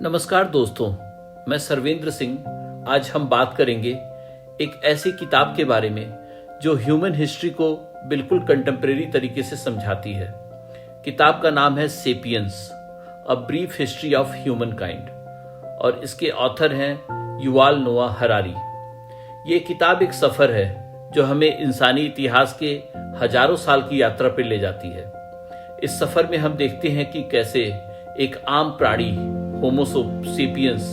नमस्कार दोस्तों, मैं सर्वेंद्र सिंह। आज हम बात करेंगे एक ऐसी किताब के बारे में जो ह्यूमन हिस्ट्री को बिल्कुल कंटेम्परेरी तरीके से समझाती है। किताब का नाम है sapiens, a brief history of human kind, और इसके ऑथर हैं युवाल नोआ हरारी। ये किताब एक सफ़र है जो हमें इंसानी इतिहास के हजारों साल की यात्रा पर ले जाती है। इस सफ़र में हम देखते हैं कि कैसे एक आम प्राणी होमो सेपियंस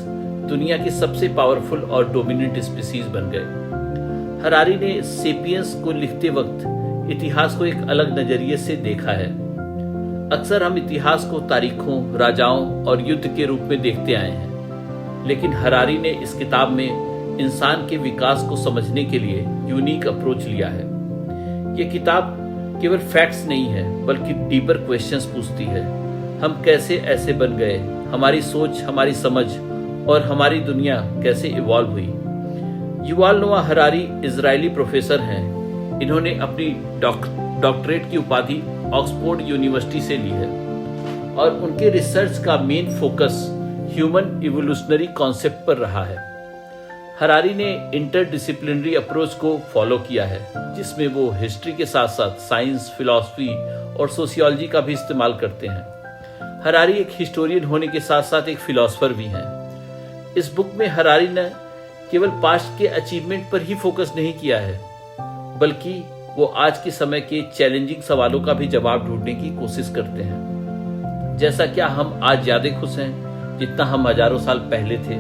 दुनिया के सबसे पावरफुल और डोमिनेंट स्पीसीज बन गए। हरारी ने सेपियंस को लिखते वक्त इतिहास को एक अलग नजरिए से देखा है। अक्सर हम इतिहास को तारीखों, राजाओं और युद्ध के रूप में देखते आए हैं, लेकिन हरारी ने इस किताब में इंसान के विकास को समझने के लिए यूनिक अप्रोच लिया है। ये किताब केवल फैक्ट्स नहीं है, बल्कि डीपर क्वेश्चंस पूछती है। हम कैसे ऐसे बन गए, हमारी सोच, हमारी समझ और हमारी दुनिया कैसे इवॉल्व हुई। युवाल नोआ हरारी इजरायली प्रोफेसर हैं। इन्होंने अपनी डॉक्टरेट की उपाधि ऑक्सफोर्ड यूनिवर्सिटी से ली है और उनके रिसर्च का main focus human evolutionary concept पर रहा है। हरारी ने इंटरडिसिप्लिनरी अप्रोच को फॉलो किया है, जिसमें वो हिस्ट्री के साथ साथ साइंस, फिलॉसफी और सोशियोलॉजी का भी इस्तेमाल करते हैं। हरारी एक हिस्टोरियन होने के साथ साथ एक फिलोसोफर भी हैं। इस बुक में हरारी ने केवल पास्ट के अचीवमेंट पर ही फोकस नहीं किया है, बल्कि वो आज के समय के चैलेंजिंग सवालों का भी जवाब ढूंढने की कोशिश करते हैं। जैसा क्या हम आज ज्यादा खुश हैं जितना हम हजारों साल पहले थे?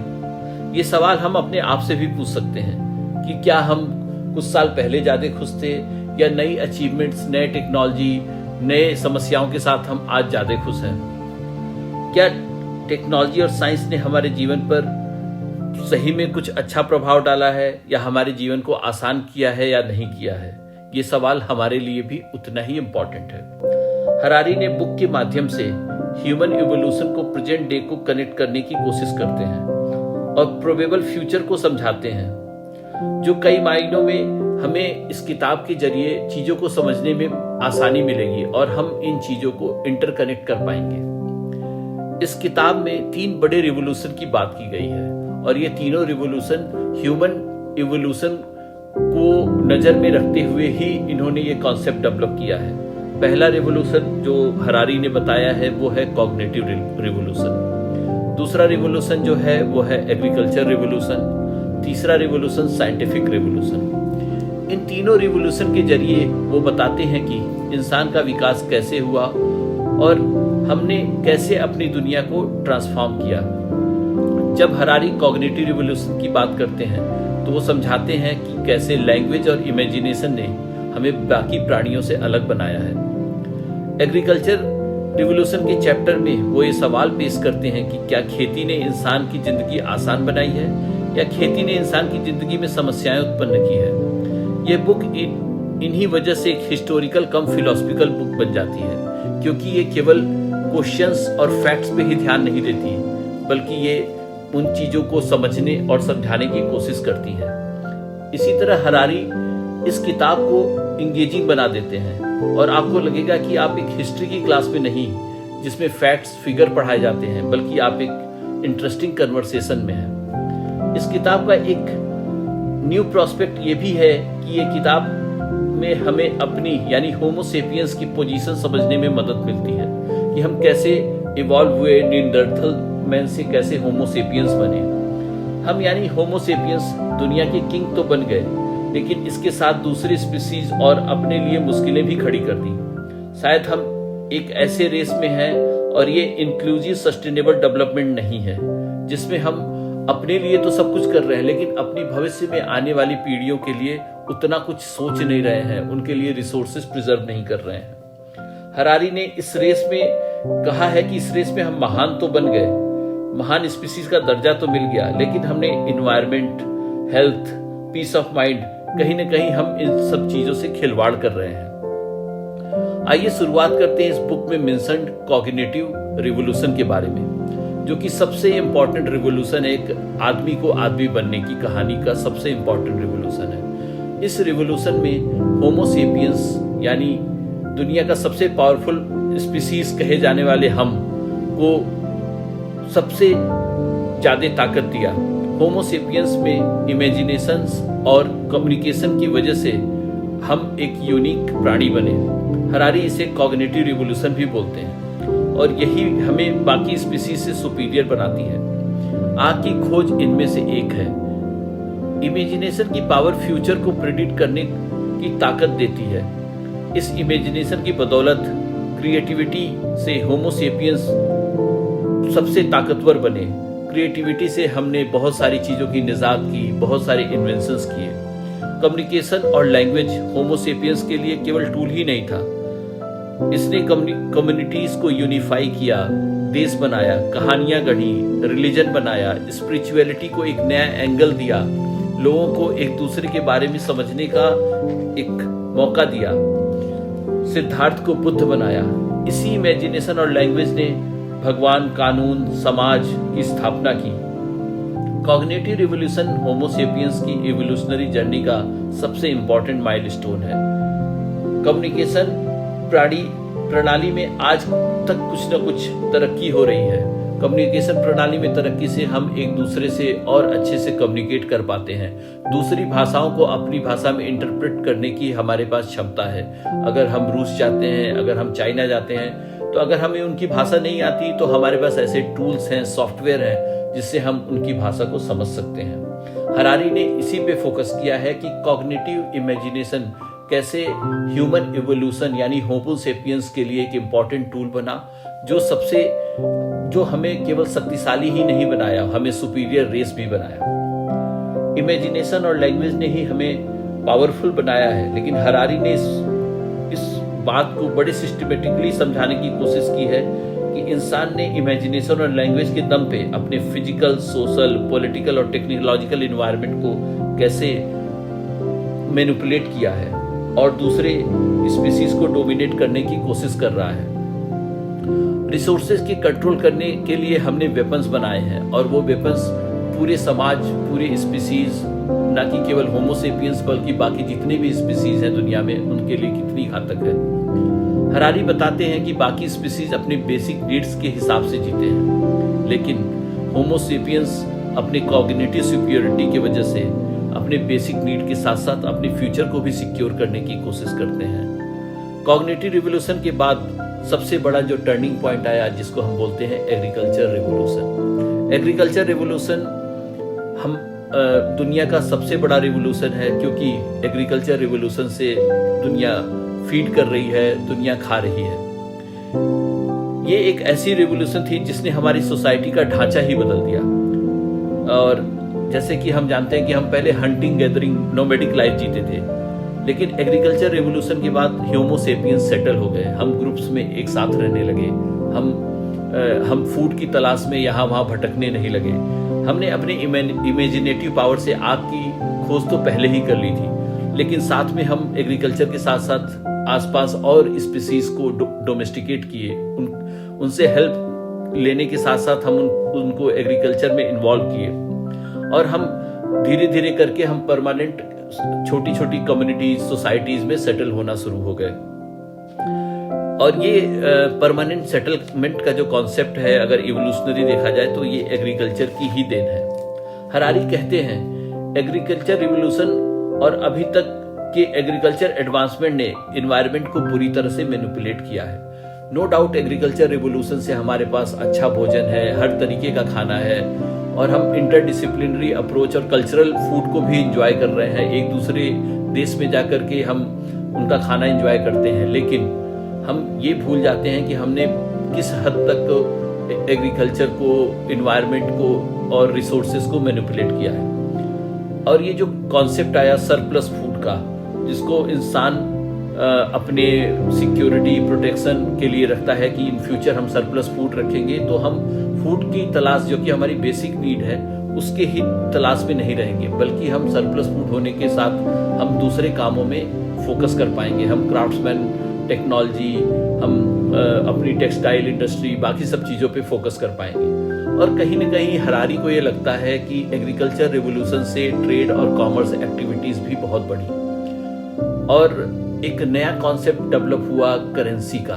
ये सवाल हम अपने आप से भी पूछ सकते हैं कि क्या हम कुछ साल पहले ज्यादा खुश थे, या नई अचीवमेंट्स, नए टेक्नोलॉजी, नए समस्याओं के साथ हम आज ज्यादा खुश हैं? क्या टेक्नोलॉजी और साइंस ने हमारे जीवन पर सही में कुछ अच्छा प्रभाव डाला है, या हमारे जीवन को आसान किया है या नहीं किया है? ये सवाल हमारे लिए भी उतना ही इम्पोर्टेंट है। हरारी ने बुक के माध्यम से ह्यूमन इवोल्यूशन को प्रेजेंट डे को कनेक्ट करने की कोशिश करते हैं और प्रोबेबल फ्यूचर को समझाते हैं, जो कई मायनों में हमें इस किताब के जरिए चीजों को समझने में आसानी मिलेगी और हम इन चीजों को इंटरकनेक्ट कर पाएंगे। इस किताब में 3 बड़े रिवोल्यूशन की बात की गई है और ये तीनों रिवोल्यूशन ह्यूमन इवोल्यूशन को नजर में रखते हुए ही इन्होंने ये कॉन्सेप्ट डेवलप किया है। पहला रिवोल्यूशन जो हरारी ने बताया है वो है कॉग्निटिव रिवोल्यूशन। दूसरा रिवोल्यूशन जो है वो है एग्रीकल्चर रिवोल्यूशन। तीसरा रिवोल्यूशन साइंटिफिक रिवोल्यूशन। इन तीनों रिवोल्यूशन के जरिए वो बताते हैं कि इंसान का विकास कैसे हुआ और हमने कैसे अपनी दुनिया को ट्रांसफॉर्म किया। जब हरारी कॉग्निटिव रिवोल्यूशन की बात करते हैं तो वो समझाते हैं कि कैसे लैंग्वेज और इमेजिनेशन ने हमें बाकी प्राणियों से अलग बनाया है। एग्रीकल्चर रिवोल्यूशन के चैप्टर में वो ये सवाल पेश करते हैं कि क्या खेती ने इंसान की जिंदगी आसान बनाई है, या खेती ने इंसान की जिंदगी में समस्याएं उत्पन्न की है। यह बुक इन्हीं वजह से एक हिस्टोरिकल कम फिलोसफिकल बुक बन जाती है, क्योंकि ये केवल क्वेश्चंस और फैक्ट्स पे ही ध्यान नहीं देती, बल्कि ये उन चीजों को समझने और समझाने की कोशिश करती है। इसी तरह हरारी इस किताब को इंगेजिंग बना देते हैं और आपको लगेगा कि आप एक हिस्ट्री की क्लास में नहीं, जिसमें फैक्ट्स, फिगर पढ़ाए जाते हैं, बल्कि आप एक इंटरेस्टिंग कन्वर्सेशन में हैं। इस किताब का एक न्यू प्रोस्पेक्ट ये भी है कि ये किताब में हमें अपनी यानी होमो सेपियंस की पोजीशन समझने में मदद मिलती है कि हम कैसे इवॉल्व हुए, निएंडरथल मैन से कैसे होमो सेपियंस बने। हम यानी होमो सेपियंस दुनिया के किंग तो बन गए, लेकिन इसके साथ दूसरी स्पीसीज और अपने लिए मुश्किलें भी खड़ी कर दी। शायद हम एक ऐसे रेस में हैं, और ये इंक्लूसिव सस्टेनेबल डेवलपमेंट नहीं है, जिसमें हम अपने लिए तो सब कुछ कर रहे हैं, लेकिन अपनी भविष्य में आने वाली पीढ़ियों के लिए उतना कुछ सोच नहीं रहे हैं, उनके लिए रिसोर्सेज प्रिजर्व नहीं कर रहे हैं। हरारी ने इस रेस में कहा है कि इस रेस में हम महान तो बन गए, महान स्पीसीज का दर्जा तो मिल गया, लेकिन हमने environment, health, peace of mind, कहीं ना कहीं हम इन सब चीजों से खिलवाड़ कर रहे हैं। आइए शुरुआत करते हैं इस बुक में मेंशन्ड कॉग्निटिव रिवोल्यूशन के बारे में, जो कि सबसे इंपॉर्टेंट रिवोल्यूशन है, एक आदमी को आदमी बनने की कहानी का सबसे इंपॉर्टेंट रिवोल्यूशन है। इस रिवोल्यूशन में होमो सेपियंस यानी दुनिया का सबसे पावरफुल स्पीसीज कहे जाने वाले हम को सबसे ज्यादा ताकत दिया। होमो सेपियंस में इमेजिनेशंस और कम्युनिकेशन की वजह से हम एक यूनिक प्राणी बने। हरारी इसे कॉग्निटिव रिवोल्यूशन भी बोलते हैं और यही हमें बाकी स्पीसीज से सुपीरियर बनाती है। आग की खोज इनमें से एक है। इमेजिनेशन की पावर फ्यूचर को प्रेडिक्ट करने की ताकत देती है। इस इमेजिनेशन की बदौलत क्रिएटिविटी से होमो सेपियंस सबसे ताकतवर बने। क्रिएटिविटी से हमने बहुत सारी चीज़ों की निजात की, बहुत सारे इन्वेंशंस किए। कम्युनिकेशन और लैंग्वेज होमो सेपियंस के लिए केवल टूल ही नहीं था, इसने कम्युनिटीज को यूनिफाई किया, देश बनाया, कहानियां गढ़ी, रिलीजन बनाया, स्पिरिचुअलिटी को एक नया एंगल दिया, लोगों को एक दूसरे के बारे में समझने का एक मौका दिया, सिद्धार्थ को बुद्ध बनाया। इसी इमेजिनेशन और लैंग्वेज ने भगवान, कानून, समाज की स्थापना की। कॉग्निटिव रिवोल्यूशन होमो सेपियंस की इवोल्यूशनरी जर्नी का सबसे इंपॉर्टेंट माइलस्टोन है। कम्युनिकेशन प्रणाली में आज तक कुछ न कुछ तरक्की हो रही है। कम्युनिकेशन प्रणाली में तरक्की से हम एक दूसरे से और अच्छे से कम्युनिकेट कर पाते हैं। दूसरी भाषाओं को अपनी भाषा में इंटरप्रेट करने की हमारे पास क्षमता है। अगर हम रूस जाते हैं, अगर हम चाइना जाते हैं, तो अगर हमें उनकी भाषा नहीं आती तो हमारे पास ऐसे टूल्स हैं, सॉफ्टवेयर हैं जिससे हम उनकी भाषा को समझ सकते हैं। हरारी ने इसी पे फोकस किया है कि कॉग्निटिव इमेजिनेशन कैसे ह्यूमन इवोल्यूशन यानी होमो सेपियंस के लिए एक इम्पॉर्टेंट टूल बना, जो हमें केवल शक्तिशाली ही नहीं बनाया, हमें सुपीरियर रेस भी बनाया। इमेजिनेशन और लैंग्वेज ने ही हमें पावरफुल बनाया है, लेकिन हरारी ने इस बात को बड़े सिस्टमेटिकली समझाने की कोशिश की है कि इंसान ने इमेजिनेशन और लैंग्वेज के दम पे अपने फिजिकल, सोशल, पॉलिटिकल और टेक्नोलॉजिकल एनवायरनमेंट को कैसे मैनिपुलेट किया है और दूसरे स्पीसीज को डोमिनेट करने की कोशिश कर रहा है। रिसोर्सेज की कंट्रोल करने के लिए हमने वेपन्स बनाए हैं और वो वेपन्स पूरे समाज, पूरे स्पीसीज, न कि केवल होमो सेपियंस बल्कि बाकी जितने भी स्पीसीज हैं दुनिया में, उनके लिए कितनी घातक है। हरारी बताते हैं कि बाकी स्पीसीज अपने बेसिक नीड्स के हिसाब से जीते हैं, लेकिन होमो सेपियंस अपने कॉग्निटिव सुपीरियरिटी की वजह से अपने बेसिक नीड के साथ साथ अपने फ्यूचर को भी सिक्योर करने की कोशिश करते हैं। कॉग्निटिव रिवोल्यूशन के बाद सबसे बड़ा जो टर्निंग पॉइंट आया, जिसको हम बोलते हैं एग्रीकल्चर रिवोल्यूशन। एग्रीकल्चर रिवोल्यूशन हम दुनिया का सबसे बड़ा रिवोल्यूशन है, क्योंकि एग्रीकल्चर रिवोल्यूशन से दुनिया फीड कर रही है, दुनिया खा रही है। ये एक ऐसी रिवोल्यूशन थी जिसने हमारी सोसाइटी का ढांचा ही बदल दिया। और जैसे कि हम जानते हैं कि हम पहले हंटिंग, गैदरिंग, नोमैडिक लाइफ जीते थे, लेकिन एग्रीकल्चर रिवोल्यूशन के बाद ह्यूमो सेपियंस सेटल हो गए। हम ग्रुप्स में एक साथ रहने लगे, हम फूड की तलाश में यहाँ वहाँ भटकने नहीं लगे। हमने अपने इमेजिनेटिव पावर से आग की खोज तो पहले ही कर ली थी, लेकिन साथ में हम एग्रीकल्चर के साथ साथ आसपास और स्पीसीज को डोमेस्टिकेट किए। उनसे हेल्प लेने के साथ साथ हम उनको एग्रीकल्चर में इन्वॉल्व किए और हम धीरे धीरे करके हम परमानेंट छोटी छोटी कम्युनिटीज, सोसाइटीज में सेटल होना शुरू हो गए। और ये परमानेंट सेटलमेंट का जो कॉन्सेप्ट है, अगर इवोल्यूशनरी देखा जाए तो ये एग्रीकल्चर की ही देन है। हरारी कहते हैं एग्रीकल्चर रिवोल्यूशन और अभी तक के एग्रीकल्चर एडवांसमेंट ने एनवायरनमेंट को पूरी तरह से मैनिपुलेट किया है। नो डाउट एग्रीकल्चर रिवोल्यूशन से हमारे पास अच्छा भोजन है, हर तरीके का खाना है और हम इंटरडिसिप्लिनरी अप्रोच और कल्चरल फूड को भी इंजॉय कर रहे हैं। एक दूसरे देश में जाकर के हम उनका खाना इंजॉय करते हैं, लेकिन हम ये भूल जाते हैं कि हमने किस हद तक एग्रीकल्चर को, एनवायरनमेंट को और रिसोर्सेज को मैनिपुलेट किया है। और ये जो कॉन्सेप्ट आया सरप्लस फूड का, जिसको इंसान अपने सिक्योरिटी, प्रोटेक्शन के लिए रखता है कि इन फ्यूचर हम सरप्लस फूड रखेंगे तो हम फूड की तलाश, जो कि हमारी बेसिक नीड है, उसके ही तलाश में नहीं रहेंगे, बल्कि हम सरप्लस फूड होने के साथ हम दूसरे कामों में फोकस कर पाएंगे। हम क्राफ्ट्समैन, टेक्नोलॉजी, हम अपनी टेक्सटाइल इंडस्ट्री, बाकी सब चीज़ों पे फोकस कर पाएंगे। और कहीं ना कहीं हरारी को ये लगता है कि एग्रीकल्चर रिवोल्यूशन से ट्रेड और कॉमर्स एक्टिविटीज़ भी बहुत बढ़ी और एक नया कॉन्सेप्ट डेवलप हुआ करेंसी का।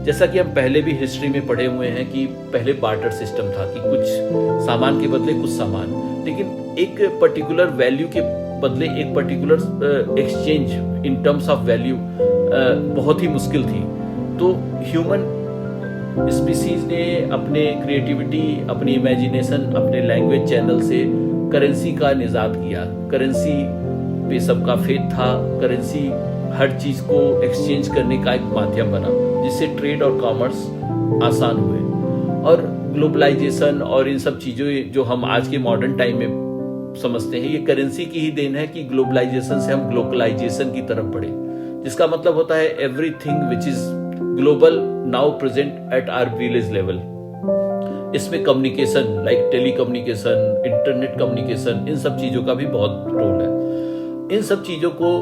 जैसा कि हम पहले भी हिस्ट्री में पढ़े हुए हैं कि पहले बार्टर सिस्टम था कि कुछ सामान के बदले कुछ सामान, लेकिन एक पर्टिकुलर वैल्यू के बदले एक particular exchange in terms of value बहुत ही मुश्किल थी। तो ह्यूमन स्पीसीज ने अपने क्रिएटिविटी, अपनी इमेजिनेशन, अपने लैंग्वेज चैनल से करेंसी का निजात किया। करेंसी पे सबका फेथ था, करेंसी हर चीज को एक्सचेंज करने का एक माध्यम बना, जिससे ट्रेड और कॉमर्स आसान हुए। और ग्लोबलाइजेशन और इन सब चीजों जो हम आज के मॉडर्न टाइम में समझते हैं, ये करेंसी की ही देन है कि ग्लोबलाइजेशन से हम ग्लोबलाइजेशन की तरफ बढ़े, जिसका मतलब होता है everything which is global now present at our village level. इसमें communication like telecommunication, internet communication, इन सब चीजों का भी बहुत रोल है। इन सब चीजों को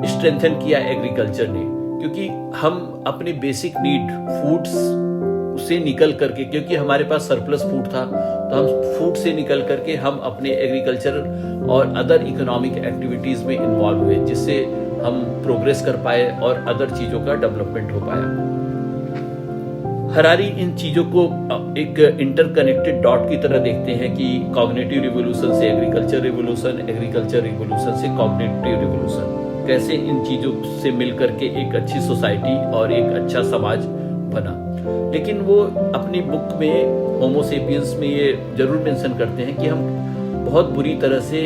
स्ट्रेंथन किया एग्रीकल्चर ने, क्योंकि हम अपने बेसिक नीड फूड्स से निकल करके, क्योंकि हमारे पास सरप्लस फूड था, तो हम फूड से निकल करके हम अपने एग्रीकल्चर और अदर इकोनॉमिक एक्टिविटीज में इन्वॉल्व हुए, जिससे हम प्रोग्रेस कर पाए और अदर चीजों का डेवलपमेंट हो पाया। हरारी इन चीजों को एक इंटरकनेक्टेड डॉट की तरह देखते हैं कि कॉग्निटिव रिवोल्यूशन से एग्रीकल्चर रिवोल्यूशन, एग्रीकल्चर रिवोल्यूशन से कॉग्निटिव रिवोल्यूशन, कैसे इन चीजों से मिलकर के एक अच्छी सोसाइटी और एक अच्छा समाज बना। लेकिन वो अपनी बुक में होमो सेपियंस में ये जरूर मेंशन करते हैं कि हम बहुत बुरी तरह से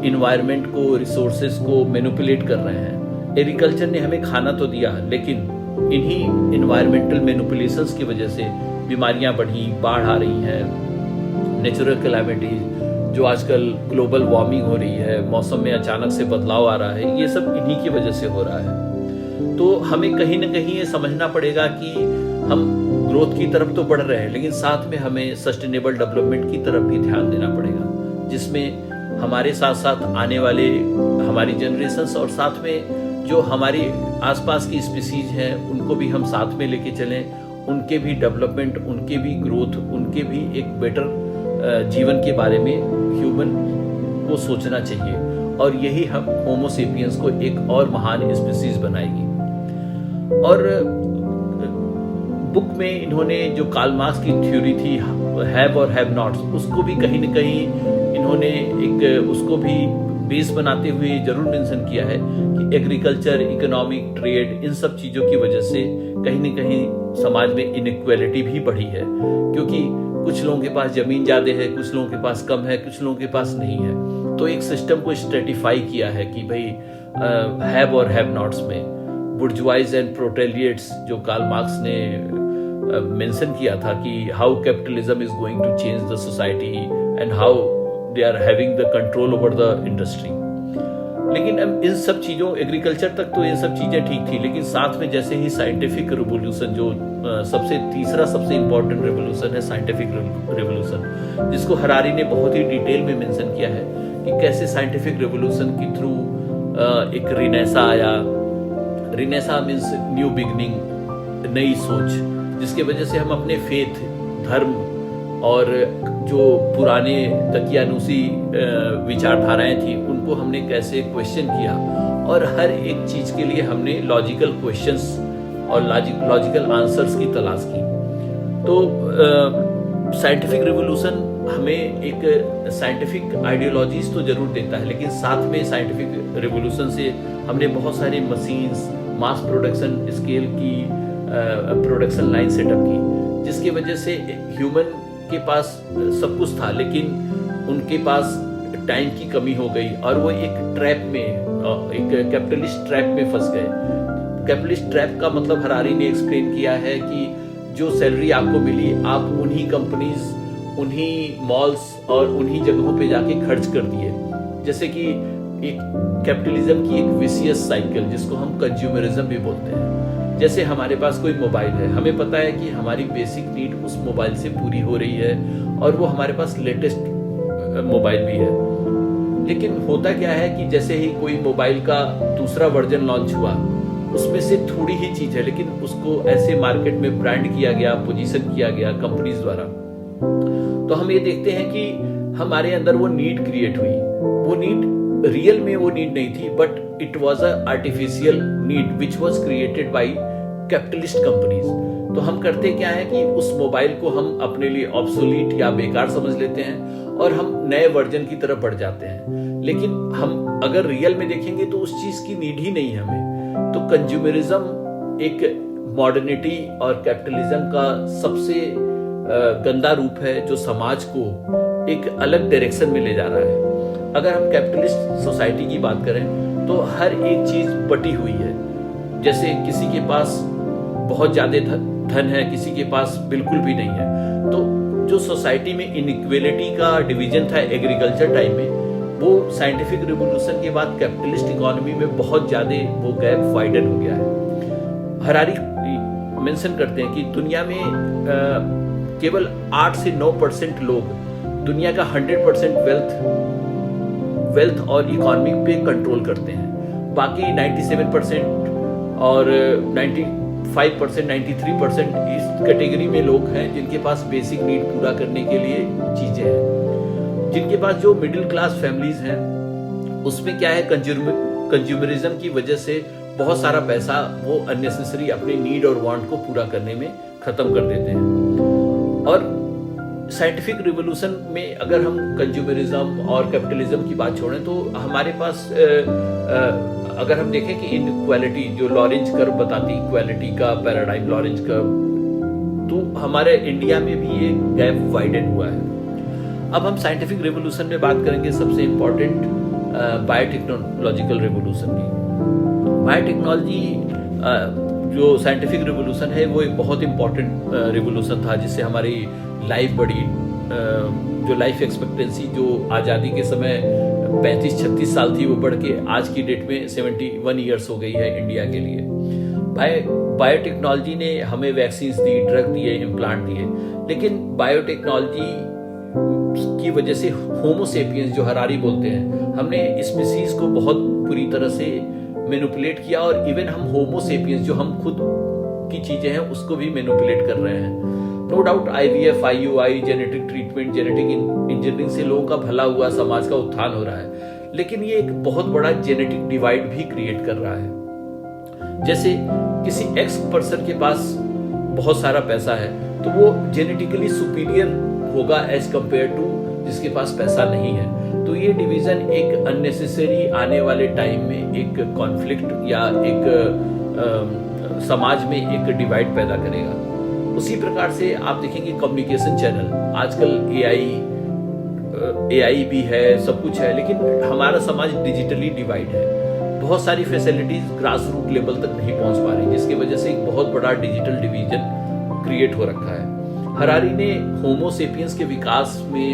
इन्वायरमेंट को, रिसोर्सेज को मैनिपुलेट कर रहे हैं। एग्रीकल्चर ने हमें खाना तो दिया, लेकिन इन्हीं इन्वायरमेंटल मैनिपुलेशंस की वजह से बीमारियां बढ़ी, बाढ़ आ रही है, नेचुरल कैलामिटीज, जो आजकल ग्लोबल वार्मिंग हो रही है, मौसम में अचानक से बदलाव आ रहा है, ये सब इन्हीं की वजह से हो रहा है। तो हमें कहीं ना कहीं ये समझना पड़ेगा कि हम ग्रोथ की तरफ तो बढ़ रहे हैं, लेकिन साथ में हमें सस्टेनेबल डेवलपमेंट की तरफ भी ध्यान देना पड़ेगा, जिसमें हमारे साथ साथ आने वाले हमारी जनरेशंस और साथ में जो हमारी आसपास की स्पीसीज हैं उनको भी हम साथ में लेके चलें, उनके भी डेवलपमेंट, उनके भी ग्रोथ, उनके भी एक बेटर जीवन के बारे में ह्यूमन को सोचना चाहिए। और यही हम होमो सेपियंस को एक और महान स्पीसीज बनाएगी। और बुक में इन्होंने जो कार्ल मार्क्स की थ्योरी थी हैव और हैव नॉट्स, उसको भी कहीं न कहीं इन्होंने एक उसको भी बेस बनाते हुए जरूर मेंशन किया है कि एग्रीकल्चर, इकोनॉमिक, ट्रेड, इन सब चीजों की वजह से कहीं न कहीं समाज में इनइक्वालिटी भी बढ़ी है, क्योंकि कुछ लोगों के पास जमीन ज्यादा है, कुछ लोगों के पास कम है, कुछ लोगों के पास नहीं है। तो एक सिस्टम को स्ट्रेटिफाई किया है कि भाई हैव और हैव नॉट्स में बुर्जुआइज एंड प्रोलेटारिएट्स, जो कार्ल मार्क्स ने मेंशन किया था कि how capitalism is going to change the society and how they are having the control over the industry. लेकिन अब इन सब चीजों, एग्रीकल्चर तक तो ये सब चीजें ठीक थी, लेकिन साथ में जैसे ही साइंटिफिक रिवोल्यूशन, जो तीसरा सबसे इंपॉर्टेंट रिवोल्यूशन है साइंटिफिक रिवोल्यूशन, जिसको हरारी ने बहुत ही डिटेल में मेंशन किया है कि कैसे साइंटिफिक रिवोल्यूशन के थ्रू एक रिनेसा आया। रिनेसा मीन्स न्यू बिगनिंग, नई सोच, जिसके वजह से हम अपने फेथ, धर्म और जो पुराने तकियानुसी विचारधाराएं थी उनको हमने कैसे क्वेश्चन किया, और हर एक चीज के लिए हमने लॉजिकल क्वेश्चंस और लॉजिकल आंसर्स की तलाश की। तो साइंटिफिक रिवोल्यूशन हमें एक साइंटिफिक आइडियोलॉजीज तो जरूर देता है, लेकिन साथ में साइंटिफिक रिवोल्यूशन से हमने बहुत सारी मशीन्स, मास प्रोडक्शन स्केल की प्रोडक्शन लाइन सेटअप की, जिसकी वजह से ह्यूमन के पास सब कुछ था, लेकिन उनके पास टाइम की कमी हो गई और वो एक ट्रैप में, एक कैपिटलिस्ट ट्रैप में फंस गए। कैपिटलिस्ट ट्रैप का मतलब हरारी ने एक्सप्लेन किया है कि जो सैलरी आपको मिली, आप उन्हीं कंपनीज, उन्हीं मॉल्स और उन्हीं जगहों पे जाके खर्च कर दिए। जैसे कि एक कैपिटलिज्म की एक विशियस साइकिल, जिसको हम कंज्यूमरिज्म भी बोलते हैं। जैसे हमारे पास कोई मोबाइल है, हमें पता है कि हमारी बेसिक नीड उस मोबाइल से पूरी हो रही है और वो हमारे पास लेटेस्ट मोबाइल भी है। लेकिन होता क्या है कि जैसे ही कोई मोबाइल का दूसरा वर्जन लॉन्च हुआ, उसमें से थोड़ी ही चीज है, लेकिन उसको ऐसे मार्केट में ब्रांड किया गया, पोजीशन किया गया कंपनीज द्वारा। तो हम ये देखते हैं कि हमारे अंदर वो नीड क्रिएट हुई। वो नीड रियल में वो नीड नहीं थी, but it was a artificial need which was created by capitalist companies. तो हम करते क्या है कि उस मोबाइल को हम अपने लिए ऑब्सोलीट या बेकार समझ लेते हैं और हम नए वर्जन की तरफ बढ़ जाते हैं। लेकिन हम अगर रियल में देखेंगे तो उस चीज की नीड ही नहीं है हमें। तो कंज्यूमरिज्म एक मॉडर्निटी और कैपिटलिज्म का सबसे गंदा रूप है जो समाज को एक अलग डायरेक्शन में ले जा रहा है। अगर हम कैपिटलिस्ट सोसाइटी की बात करें तो हर एक चीज बटी हुई है। जैसे किसी के पास बहुत ज्यादा धन है, किसी के पास बिल्कुल भी नहीं है। तो जो सोसाइटी में इनइक्वालिटी का डिवीजन था एग्रीकल्चर टाइम में, वो साइंटिफिक रिवोल्यूशन के बाद कैपिटलिस्ट इकोनॉमी में बहुत ज्यादा वो गैप वाइडन हो गया है। हरारी मेंशन करते हैं कि दुनिया में केवल 8 से 9% लोग दुनिया का 100% वेल्थ और इकोनॉमी पे कंट्रोल करते हैं। बाकी 97% और 95%, 93% इस कैटेगरी में लोग हैं जिनके पास बेसिक नीड पूरा करने के लिए चीजें हैं। जिनके पास जो मिडिल क्लास फैमिलीज हैं उसमें क्या है, कंज्यूमरिज्म की वजह से बहुत सारा पैसा वो अननेसेसरी अपने नीड और वांट को पूरा करने में खत्म कर देते हैं। और साइंटिफिक रिवोल्यूशन में अगर हम कंज्यूमरिज्म और कैपिटलिज्म की बात छोड़ें तो हमारे पास अगर हम देखें कि इनइक्वालिटी जो लॉरेंज कर्व बताती इक्वालिटी का पैराडाइम लॉरेंज कर्व, तो हमारे इंडिया में भी ये गैप वाइडन हुआ है। अब हम साइंटिफिक रिवोल्यूशन में बात करेंगे सबसे इम्पोर्टेंट बायोटेक्नोलॉजिकल रिवोल्यूशन की। बायोटेक्नोलॉजी जो साइंटिफिक रिवोल्यूशन है वो एक बहुत इम्पोर्टेंट रिवोल्यूशन था जिससे हमारी लाइफ बढ़ी। जो लाइफ एक्सपेक्टेंसी जो आज़ादी के समय 35-36 साल थी वो बढ़ के आज की डेट में 71 ईयर्स हो गई है इंडिया के लिए। बायोटेक्नोलॉजी ने हमें वैक्सीन दी, ड्रग दिए, इम्प्लांट दिए, लेकिन बायोटेक्नोलॉजी की वजह से होमो सेपियंस जो हरारी बोलते हैं, हमने स्पीसीज को बहुत बुरी तरह से मैनिपुलेट किया और इवन हम होमो सेपियंस जो हम खुद की चीजें हैं उसको भी मैनिपुलेट कर रहे हैं। No doubt IVF, IUI, genetic treatment, genetic engineering से लोगों का भला हुआ, समाज का उत्थान हो रहा है, लेकिन ये एक बहुत बड़ा जेनेटिक डिवाइड भी क्रिएट कर रहा है। जैसे किसी एक्स पर्सन के पास बहुत सारा पैसा है तो वो जेनेटिकली सुपीरियर होगा एज कंपेयर टू जिसके पास पैसा नहीं है। तो ये डिवीजन एक अननेसेसरी आने वाले टाइम में एक कॉन्फ्लिक्ट या एक समाज में एक डिवाइड पैदा करेगा। उसी प्रकार से आप देखेंगे कम्युनिकेशन चैनल, आजकल AI भी है, सब कुछ है, लेकिन हमारा समाज डिजिटली डिवाइड है। बहुत सारी फैसिलिटीज ग्रास रूट लेवल तक नहीं पहुंच पा रही, जिसकी वजह से एक बहुत बड़ा डिजिटल डिवीजन क्रिएट हो रखा है। हरारी ने होमो सेपियंस के विकास में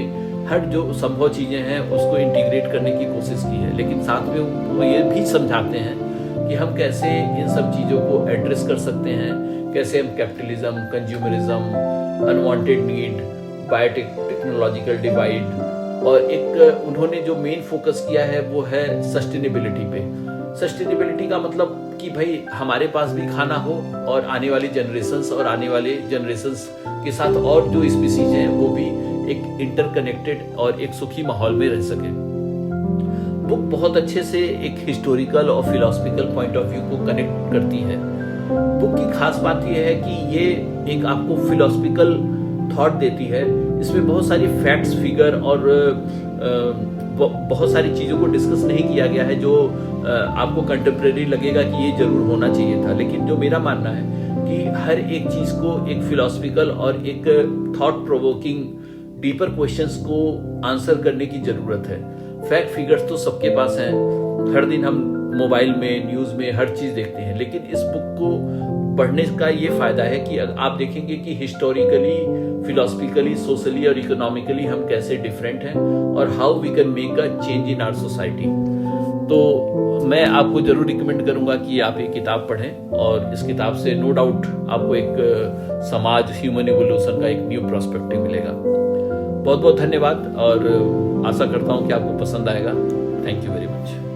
हर जो संभव चीजें हैं उसको इंटीग्रेट करने की कोशिश की है, लेकिन साथ में वो ये भी समझाते हैं कि हम कैसे इन सब चीजों को एड्रेस कर सकते हैं, कैसे हम capitalism, consumerism, unwanted need, biotechnological divide, और एक उन्होंने जो मेन फोकस किया है वो है सस्टेनेबिलिटी पे। सस्टेनेबिलिटी का मतलब कि भाई हमारे पास भी खाना हो और आने वाली जनरेशंस और आने वाले जनरेशंस के साथ और जो स्पीसीज हैं वो भी एक इंटरकनेक्टेड और एक सुखी माहौल में रह सके। बुक बहुत अच्छे से एक हिस्टोरिकल और फिलोसफिकल पॉइंट ऑफ व्यू को कनेक्ट करती है। बुक की खास बात यह है कि ये एक आपको फिलोसफिकल थॉट देती है। इसमें बहुत सारी फैक्ट्स, फिगर और बहुत सारी चीज़ों को डिस्कस नहीं किया गया है जो आपको कंटेम्प्रेरी लगेगा कि ये जरूर होना चाहिए था, लेकिन जो मेरा मानना है कि हर एक चीज़ को एक फिलोसफिकल और एक थॉट प्रोवोकिंग डीपर क्वेश्चंस को आंसर करने की ज़रूरत है। फैक्ट फिगर्स तो सबके पास हैं, हर दिन हम मोबाइल में, न्यूज़ में हर चीज़ देखते हैं, लेकिन इस बुक को पढ़ने का ये फ़ायदा है कि आप देखेंगे कि हिस्टोरिकली, फिलोसफिकली, सोशली और इकोनॉमिकली हम कैसे डिफरेंट हैं और how we can make a change in our society. तो मैं आपको जरूर रिकमेंड करूंगा कि आप ये किताब पढ़ें और इस किताब से नो डाउट आपको एक समाज, ह्यूमन इवोल्यूशन का एक न्यू पर्सपेक्टिव मिलेगा। बहुत बहुत धन्यवाद और आशा करता हूँ कि आपको पसंद आएगा। Thank you very much.